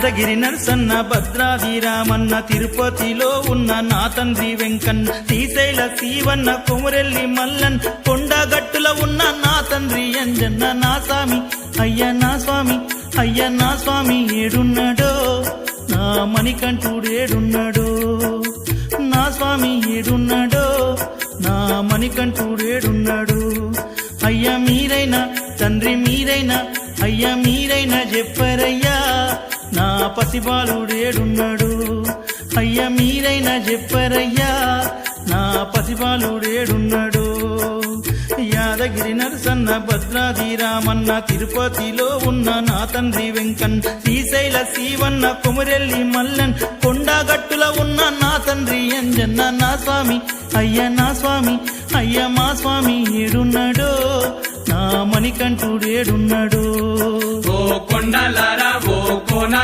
యాదగిరి నరసన్న భద్రాది రామన్న తిరుపతిలో ఉన్న నా తండ్రి వెంకన్న శ్రీశైల శివన్న కొమురెల్లి మల్లన్ కొండగట్టుల ఉన్న నా తండ్రి అంజన్న నా స్వామి అయ్య నా స్వామి అయ్య నా స్వామి ఏడున్నాడో నా మణికంఠుడేడున్నాడో నా స్వామి ఏడున్నాడో నా మణికంఠుడేడున్నాడు అయ్య మీరైనా తండ్రి మీరైనా అయ్య మీరైనా చెప్పరయ్యా నా పసిబాలుడేడున్నాడు అయ్య మీరైనా చెప్పరయ్యా నా పసిబాలుడేడున్నాడు యాదగిరి నరసన్న భద్రాది రామన్న తిరుపతిలో ఉన్న నా తండ్రి వెంకన్ శ్రీశైల శివన్న కొమురెల్లి మల్లన్ కొండగట్టుల ఉన్న నా తండ్రి అంజన్న నా స్వామి అయ్య నా స్వామి అయ్య మా స్వామి ఏడున్నాడో నా మణికంఠుడేడున్నాడో ఓ కొండలారా ఓ కోన